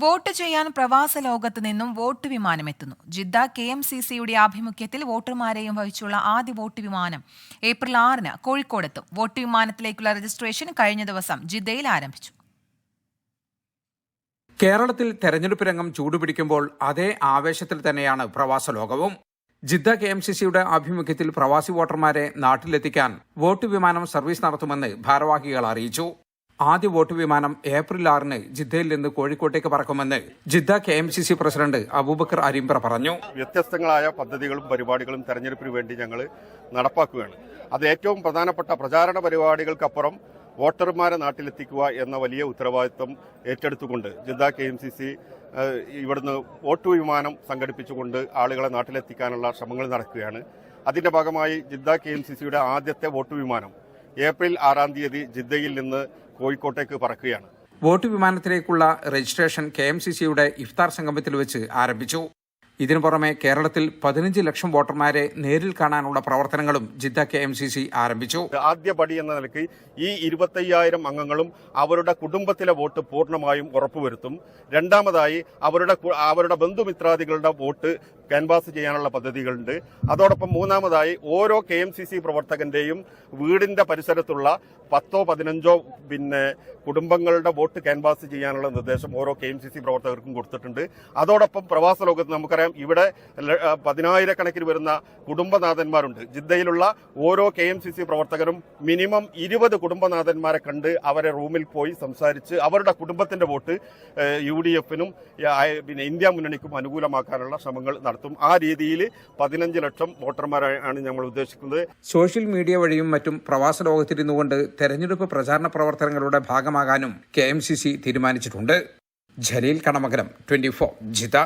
Vote ചെയ്യാൻ പ്രവാസ ലോകത്ത് നിന്നും വോട്ട് വിമാനം എത്തുന്നു. ജിദ്ദ KMCCയുടെ ആഭിമുഖ്യത്തിൽ വോട്ടർമാരെയും വഹിച്ചുള്ള ആദ്യ വോട്ട് വിമാനം ഏപ്രിൽ 6-ന് കോഴിക്കോടെത്തും. വോട്ട് വിമാനത്തിലേക്കുള്ള രജിസ്ട്രേഷൻ കഴിഞ്ഞ ദിവസം ജിദ്ദയിൽ ആരംഭിച്ചു. കേരളത്തിൽ തെരഞ്ഞെടുപ്പ് രംഗം ചൂടുപിടിക്കുമ്പോൾ അതേ ആവേശത്തിൽ തന്നെയാണ് പ്രവാസ ലോകവും. ജിദ്ദ KMCCയുടെ ആഭിമുഖ്യത്തിൽ പ്രവാസി വോട്ടർമാരെ നാട്ടിലെത്തിക്കാൻ വോട്ട് വിമാനം സർവീസ് നടത്തുമെന്ന് ഭാരവാഹികൾ അറിയിച്ചു. ആദ്യ വോട്ട് വിമാനം ഏപ്രിൽ 6-ന് ജിദ്ദയിൽ നിന്ന് കോഴിക്കോട്ടേക്ക് പറക്കുമെന്ന് Jeddah KMCC president Abubakar Arimbra പറഞ്ഞു. വ്യത്യസ്തങ്ങളായ പദ്ധതികളും പരിപാടികളും തെരഞ്ഞെടുപ്പിന് വേണ്ടി ഞങ്ങൾ നടപ്പാക്കുകയാണ്. അത് ഏറ്റവും പ്രധാനപ്പെട്ട പ്രചാരണ പരിപാടികൾക്കപ്പുറം വോട്ടർമാരെ നാട്ടിലെത്തിക്കുക എന്ന വലിയ ഉത്തരവാദിത്വം ഏറ്റെടുത്തുകൊണ്ട് ജിദ്ദ KMCC ഇവിടുന്ന് വോട്ട് വിമാനം സംഘടിപ്പിച്ചുകൊണ്ട് ആളുകളെ നാട്ടിലെത്തിക്കാനുള്ള ശ്രമങ്ങൾ നടക്കുകയാണ്. അതിന്റെ ഭാഗമായി ജിദ്ദ KMCCയുടെ ആദ്യത്തെ വോട്ട് വിമാനം ഏപ്രിൽ 6-ാം തീയതി ജിദ്ദയിൽ നിന്ന് കോഴിക്കോട്ടേക്ക് പറക്കുകയാണ്. വോട്ട് വിമാനത്തിലേക്കുള്ള രജിസ്ട്രേഷൻ KMCCയുടെ ഇഫ്താർ സംഗമത്തിൽ വെച്ച് ആരംഭിച്ചു. ഇതിനു പുറമെ കേരളത്തിൽ 15 ലക്ഷം വോട്ടർമാരെ നേരിൽ കാണാനുള്ള പ്രവർത്തനങ്ങളും ജിദ്ദ KMCC ആരംഭിച്ചു. ആദ്യ പടി എന്ന നിലയ്ക്ക് ഈ 25,000 അംഗങ്ങളും അവരുടെ കുടുംബത്തിലെ വോട്ട് പൂർണ്ണമായും ഉറപ്പുവരുത്തും. രണ്ടാമതായി അവരുടെ ബന്ധുമിത്രാദികളുടെ വോട്ട് ക്യാൻവാസ് ചെയ്യാനുള്ള പദ്ധതികളുണ്ട്. അതോടൊപ്പം മൂന്നാമതായി ഓരോ KMCC പ്രവർത്തകന്റെയും വീടിന്റെ പരിസരത്തുള്ള 10-15 കുടുംബങ്ങളുടെ വോട്ട് ക്യാൻവാസ് ചെയ്യാനുള്ള നിർദ്ദേശം ഓരോ KMCC പ്രവർത്തകർക്കും കൊടുത്തിട്ടുണ്ട്. അതോടൊപ്പം പ്രവാസ ലോകത്ത് നമുക്കറിയാം, ഇവിടെ 10,000-കണക്കിന് വരുന്ന കുടുംബനാഥന്മാരുണ്ട്. ജിദ്ദയിലുള്ള ഓരോ KMCC പ്രവർത്തകരും മിനിമം 20 കുടുംബനാഥന്മാരെ കണ്ട് അവരെ റൂമിൽ പോയി സംസാരിച്ച് അവരുടെ കുടുംബത്തിന്റെ വോട്ട് UDF-നും ഇന്ത്യ മുന്നണിക്കും അനുകൂലമാക്കാനുള്ള ശ്രമങ്ങൾ നടത്തും. ആ രീതിയിൽ 15 ലക്ഷം വോട്ടർമാരാണ് ഞങ്ങൾ ഉദ്ദേശിക്കുന്നത്. സോഷ്യൽ മീഡിയ വഴിയും മറ്റും പ്രവാസ ലോകത്തിരുന്നുകൊണ്ട് തെരഞ്ഞെടുപ്പ് പ്രചാരണ പ്രവർത്തനങ്ങളുടെ ഭാഗമാകാനും KMCC തീരുമാനിച്ചിട്ടുണ്ട്. ജലീൽ കണമകലം, 24 ജിദ്ദ.